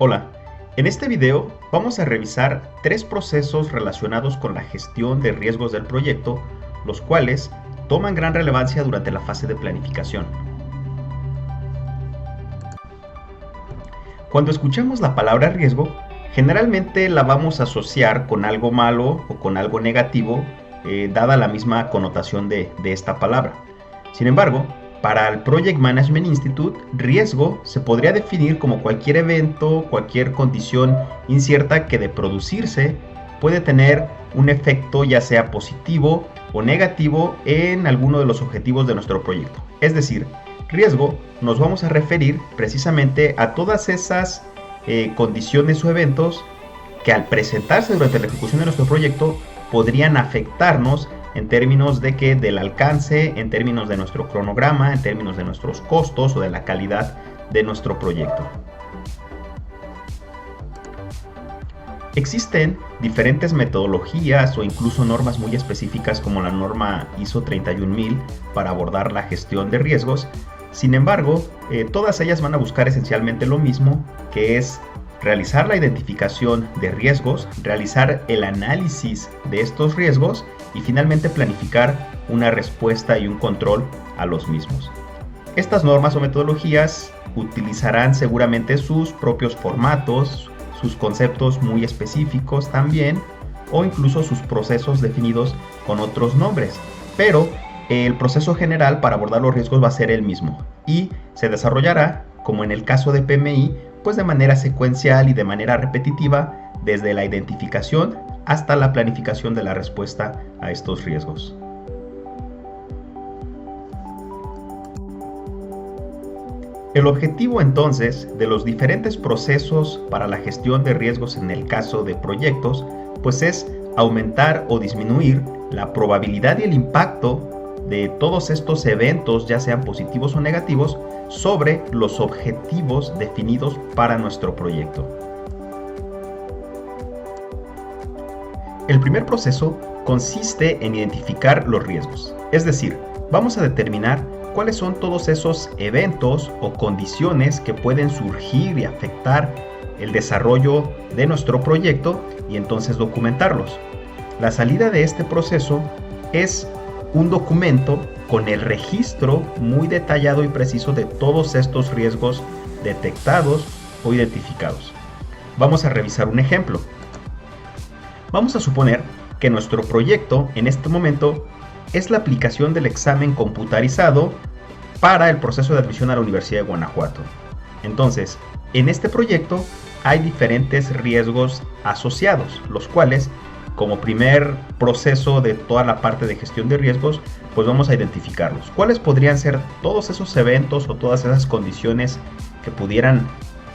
Hola, en este video vamos a revisar tres procesos relacionados con la gestión de riesgos del proyecto, los cuales toman gran relevancia durante la fase de planificación. Cuando escuchamos la palabra riesgo, generalmente la vamos a asociar con algo malo o con algo negativo, dada la misma connotación de esta palabra. Sin embargo, para el Project Management Institute, riesgo se podría definir como cualquier evento, cualquier condición incierta que de producirse puede tener un efecto ya sea positivo o negativo en alguno de los objetivos de nuestro proyecto. Es decir, riesgo nos vamos a referir precisamente a todas esas condiciones o eventos que al presentarse durante la ejecución de nuestro proyecto podrían afectarnos en términos del alcance, en términos de nuestro cronograma, en términos de nuestros costos o de la calidad de nuestro proyecto. Existen diferentes metodologías o incluso normas muy específicas como la norma ISO 31000 para abordar la gestión de riesgos. Sin embargo, todas ellas van a buscar esencialmente lo mismo, que es realizar la identificación de riesgos, realizar el análisis de estos riesgos y finalmente planificar una respuesta y un control a los mismos. Estas normas o metodologías utilizarán seguramente sus propios formatos, sus conceptos muy específicos también, o incluso sus procesos definidos con otros nombres, pero el proceso general para abordar los riesgos va a ser el mismo y se desarrollará, como en el caso de PMI, pues de manera secuencial y de manera repetitiva desde la identificación hasta la planificación de la respuesta a estos riesgos. El objetivo entonces de los diferentes procesos para la gestión de riesgos en el caso de proyectos, pues es aumentar o disminuir la probabilidad y el impacto de todos estos eventos, ya sean positivos o negativos, sobre los objetivos definidos para nuestro proyecto. El primer proceso consiste en identificar los riesgos, es decir, vamos a determinar cuáles son todos esos eventos o condiciones que pueden surgir y afectar el desarrollo de nuestro proyecto y entonces documentarlos. La salida de este proceso es un documento con el registro muy detallado y preciso de todos estos riesgos detectados o identificados. Vamos a revisar un ejemplo. Vamos a suponer que nuestro proyecto en este momento es la aplicación del examen computarizado para el proceso de admisión a la Universidad de Guanajuato. Entonces, en este proyecto hay diferentes riesgos asociados, los cuales, como primer proceso de toda la parte de gestión de riesgos, pues vamos a identificarlos. ¿Cuáles podrían ser todos esos eventos o todas esas condiciones que pudieran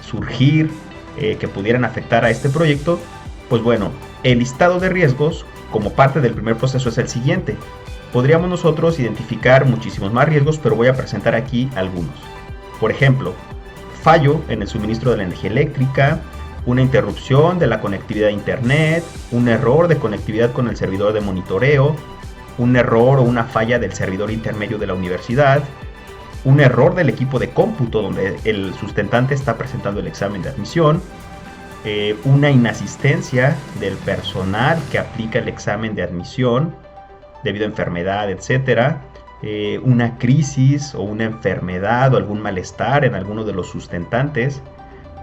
surgir, que pudieran afectar a este proyecto? Pues bueno, el listado de riesgos como parte del primer proceso es el siguiente. Podríamos nosotros identificar muchísimos más riesgos, pero voy a presentar aquí algunos. Por ejemplo, fallo en el suministro de la energía eléctrica, una interrupción de la conectividad a internet, un error de conectividad con el servidor de monitoreo, un error o una falla del servidor intermedio de la universidad, un error del equipo de cómputo donde el sustentante está presentando el examen de admisión, una inasistencia del personal que aplica el examen de admisión debido a enfermedad, etc., una crisis o una enfermedad o algún malestar en alguno de los sustentantes,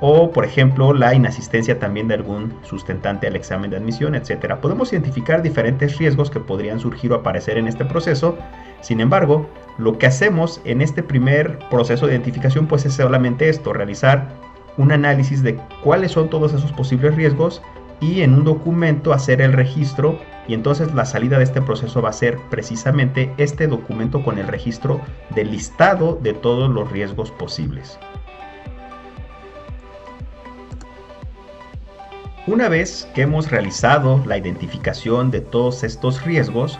o por ejemplo la inasistencia también de algún sustentante al examen de admisión, etc. Podemos identificar diferentes riesgos que podrían surgir o aparecer en este proceso. Sin embargo, lo que hacemos en este primer proceso de identificación pues es solamente esto, realizar un análisis de cuáles son todos esos posibles riesgos y en un documento hacer el registro, y entonces la salida de este proceso va a ser precisamente este documento con el registro del listado de todos los riesgos posibles. Una vez que hemos realizado la identificación de todos estos riesgos,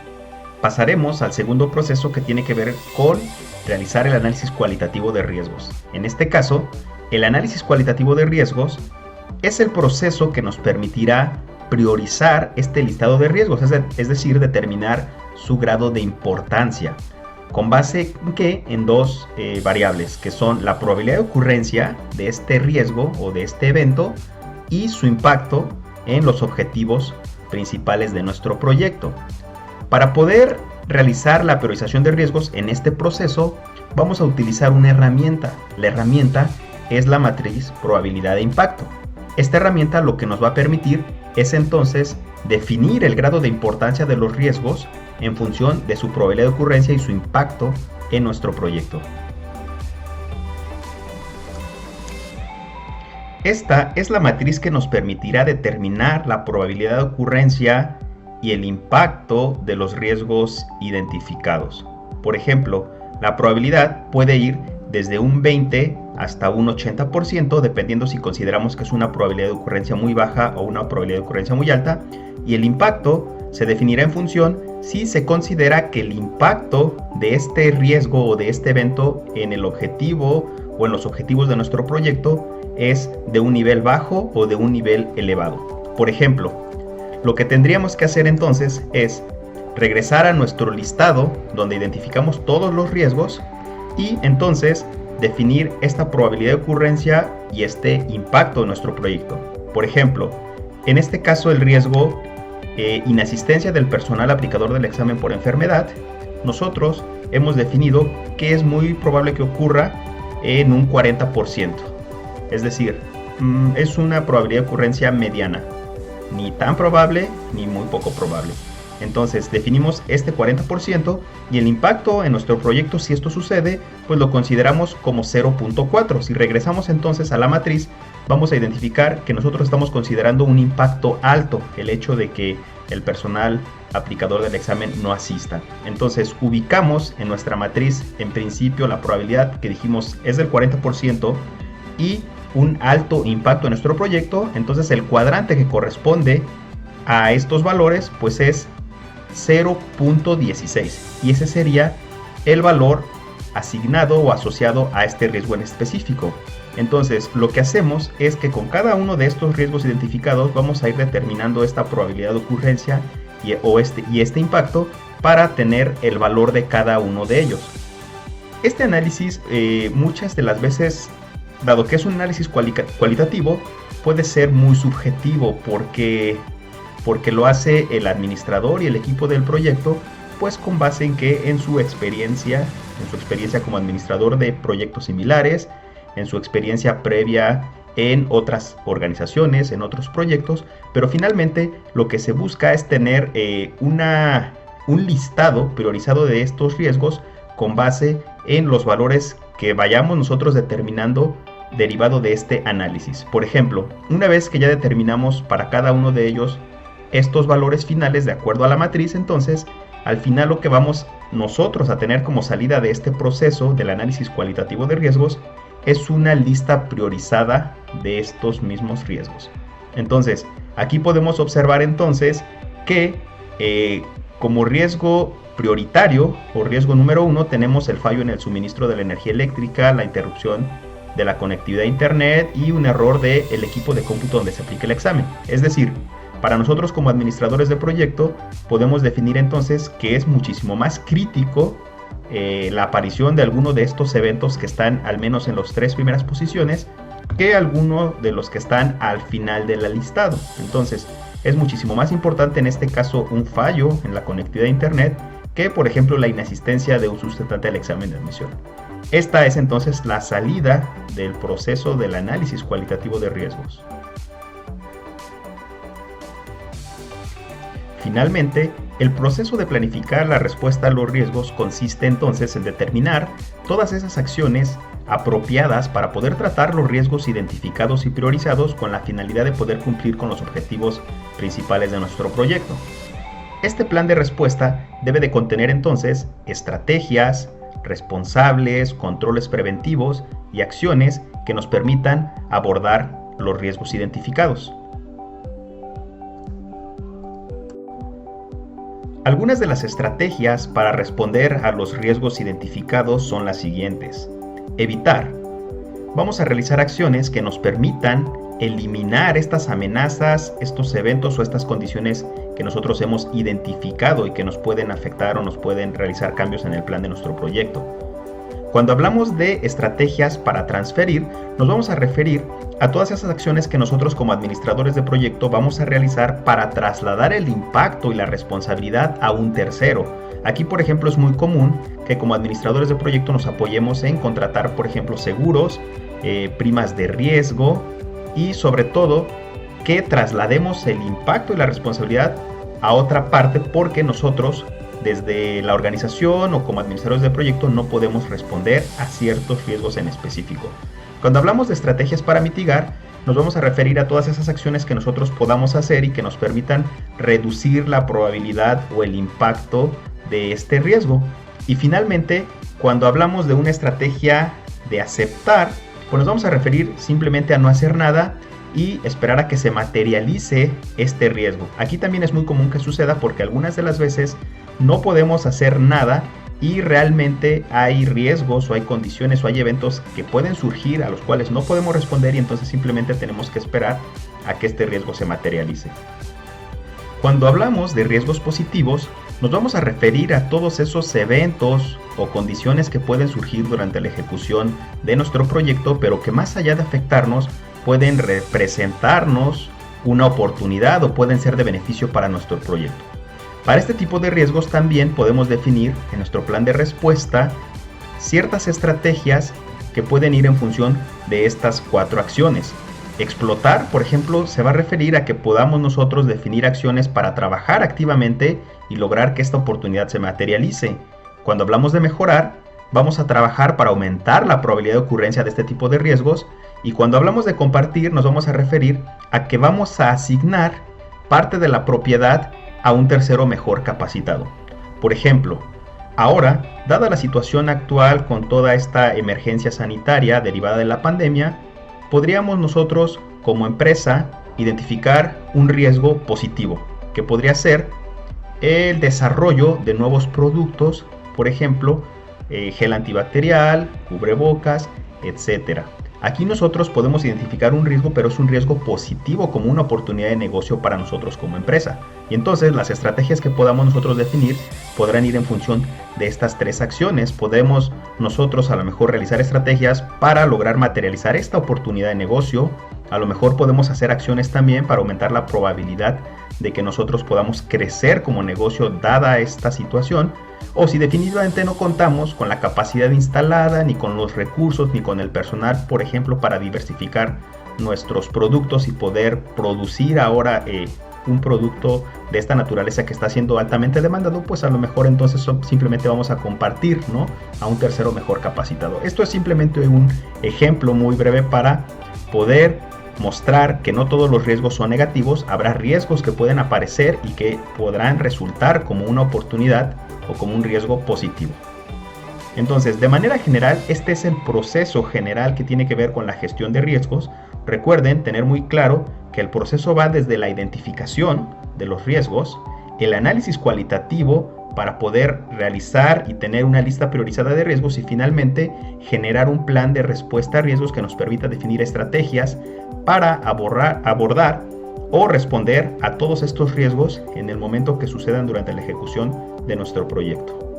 pasaremos al segundo proceso que tiene que ver con realizar el análisis cualitativo de riesgos. En este caso, el análisis cualitativo de riesgos es el proceso que nos permitirá priorizar este listado de riesgos, es decir, determinar su grado de importancia. ¿Con base en qué? En dos variables, que son la probabilidad de ocurrencia de este riesgo o de este evento y su impacto en los objetivos principales de nuestro proyecto. Para poder realizar la priorización de riesgos en este proceso, vamos a utilizar una herramienta. La herramienta es la matriz probabilidad de impacto. Esta herramienta lo que nos va a permitir es entonces definir el grado de importancia de los riesgos en función de su probabilidad de ocurrencia y su impacto en nuestro proyecto. Esta es la matriz que nos permitirá determinar la probabilidad de ocurrencia y el impacto de los riesgos identificados. Por ejemplo, la probabilidad puede ir desde un 20 hasta un 80%, dependiendo si consideramos que es una probabilidad de ocurrencia muy baja o una probabilidad de ocurrencia muy alta, y el impacto se definirá en función si se considera que el impacto de este riesgo o de este evento en el objetivo o en los objetivos de nuestro proyecto es de un nivel bajo o de un nivel elevado. Por ejemplo, lo que tendríamos que hacer entonces es regresar a nuestro listado donde identificamos todos los riesgos y entonces definir esta probabilidad de ocurrencia y este impacto de nuestro proyecto. Por ejemplo, en este caso el riesgo inasistencia del personal aplicador del examen por enfermedad, nosotros hemos definido que es muy probable que ocurra en un 40%. Es decir, es una probabilidad de ocurrencia mediana, ni tan probable ni muy poco probable. Entonces definimos este 40% y el impacto en nuestro proyecto, si esto sucede, pues lo consideramos como 0.4. Si regresamos entonces a la matriz, vamos a identificar que nosotros estamos considerando un impacto alto, el hecho de que el personal aplicador del examen no asista. Entonces ubicamos en nuestra matriz, en principio, la probabilidad que dijimos es del 40% y un alto impacto en nuestro proyecto. Entonces el cuadrante que corresponde a estos valores pues es 0.16 y ese sería el valor asignado o asociado a este riesgo en específico. Entonces lo que hacemos es que con cada uno de estos riesgos identificados vamos a ir determinando esta probabilidad de ocurrencia y este impacto para tener el valor de cada uno de ellos. Este análisis muchas de las veces, dado que es un análisis cualitativo, puede ser muy subjetivo porque lo hace el administrador y el equipo del proyecto, pues con base en que en su experiencia como administrador de proyectos similares, en su experiencia previa en otras organizaciones, en otros proyectos, pero finalmente lo que se busca es tener un listado priorizado de estos riesgos con base en los valores que vayamos nosotros determinando derivado de este análisis. Por ejemplo, una vez que ya determinamos para cada uno de ellos estos valores finales de acuerdo a la matriz, entonces al final lo que vamos nosotros a tener como salida de este proceso del análisis cualitativo de riesgos es una lista priorizada de estos mismos riesgos. Entonces aquí podemos observar entonces que como riesgo prioritario o riesgo número 1 tenemos el fallo en el suministro de la energía eléctrica, la interrupción de la conectividad a internet y un error del equipo de cómputo donde se aplica el examen. Es decir, para nosotros como administradores de proyecto podemos definir entonces que es muchísimo más crítico la aparición de alguno de estos eventos que están al menos en las 3 primeras posiciones que alguno de los que están al final del listado. Entonces es muchísimo más importante en este caso un fallo en la conectividad a internet que por ejemplo la inasistencia de un sustentante al examen de admisión. Esta es entonces la salida del proceso del análisis cualitativo de riesgos. Finalmente, el proceso de planificar la respuesta a los riesgos consiste entonces en determinar todas esas acciones apropiadas para poder tratar los riesgos identificados y priorizados con la finalidad de poder cumplir con los objetivos principales de nuestro proyecto. Este plan de respuesta debe de contener entonces estrategias, responsables, controles preventivos y acciones que nos permitan abordar los riesgos identificados. Algunas de las estrategias para responder a los riesgos identificados son las siguientes. Evitar. Vamos a realizar acciones que nos permitan eliminar estas amenazas, estos eventos o estas condiciones que nosotros hemos identificado y que nos pueden afectar o nos pueden realizar cambios en el plan de nuestro proyecto. Cuando hablamos de estrategias para transferir, nos vamos a referir a todas esas acciones que nosotros como administradores de proyecto vamos a realizar para trasladar el impacto y la responsabilidad a un tercero. Aquí, por ejemplo, es muy común que como administradores de proyecto nos apoyemos en contratar, por ejemplo, seguros, primas de riesgo y sobre todo que traslademos el impacto y la responsabilidad a otra parte porque nosotros desde la organización o como administradores de proyecto no podemos responder a ciertos riesgos en específico. Cuando hablamos de estrategias para mitigar, nos vamos a referir a todas esas acciones que nosotros podamos hacer y que nos permitan reducir la probabilidad o el impacto de este riesgo. Y finalmente, cuando hablamos de una estrategia de aceptar, pues nos vamos a referir simplemente a no hacer nada y esperar a que se materialice este riesgo. Aquí también es muy común que suceda porque algunas de las veces no podemos hacer nada y realmente hay riesgos o hay condiciones o hay eventos que pueden surgir a los cuales no podemos responder y entonces simplemente tenemos que esperar a que este riesgo se materialice. Cuando hablamos de riesgos positivos, nos vamos a referir a todos esos eventos o condiciones que pueden surgir durante la ejecución de nuestro proyecto, pero que más allá de afectarnos, pueden representarnos una oportunidad o pueden ser de beneficio para nuestro proyecto. Para este tipo de riesgos también podemos definir en nuestro plan de respuesta ciertas estrategias que pueden ir en función de estas 4 acciones. Explotar, por ejemplo, se va a referir a que podamos nosotros definir acciones para trabajar activamente y lograr que esta oportunidad se materialice. Cuando hablamos de mejorar, vamos a trabajar para aumentar la probabilidad de ocurrencia de este tipo de riesgos. Y cuando hablamos de compartir, nos vamos a referir a que vamos a asignar parte de la propiedad a un tercero mejor capacitado. Por ejemplo, ahora, dada la situación actual con toda esta emergencia sanitaria derivada de la pandemia, podríamos nosotros como empresa identificar un riesgo positivo, que podría ser el desarrollo de nuevos productos, por ejemplo, gel antibacterial, cubrebocas, etc. Aquí nosotros podemos identificar un riesgo, pero es un riesgo positivo como una oportunidad de negocio para nosotros como empresa. Y entonces las estrategias que podamos nosotros definir podrán ir en función de estas 3 acciones. Podemos nosotros a lo mejor realizar estrategias para lograr materializar esta oportunidad de negocio. A lo mejor podemos hacer acciones también para aumentar la probabilidad de que nosotros podamos crecer como negocio dada esta situación. O si definitivamente no contamos con la capacidad instalada, ni con los recursos, ni con el personal, por ejemplo, para diversificar nuestros productos y poder producir ahora un producto de esta naturaleza que está siendo altamente demandado, pues a lo mejor entonces simplemente vamos a compartir, ¿no?, a un tercero mejor capacitado. Esto es simplemente un ejemplo muy breve para poder mostrar que no todos los riesgos son negativos. Habrá riesgos que pueden aparecer y que podrán resultar como una oportunidad o como un riesgo positivo. Entonces, de manera general, este es el proceso general que tiene que ver con la gestión de riesgos. Recuerden tener muy claro que el proceso va desde la identificación de los riesgos, el análisis cualitativo para poder realizar y tener una lista priorizada de riesgos y finalmente generar un plan de respuesta a riesgos que nos permita definir estrategias para abordar o responder a todos estos riesgos en el momento que sucedan durante la ejecución de nuestro proyecto.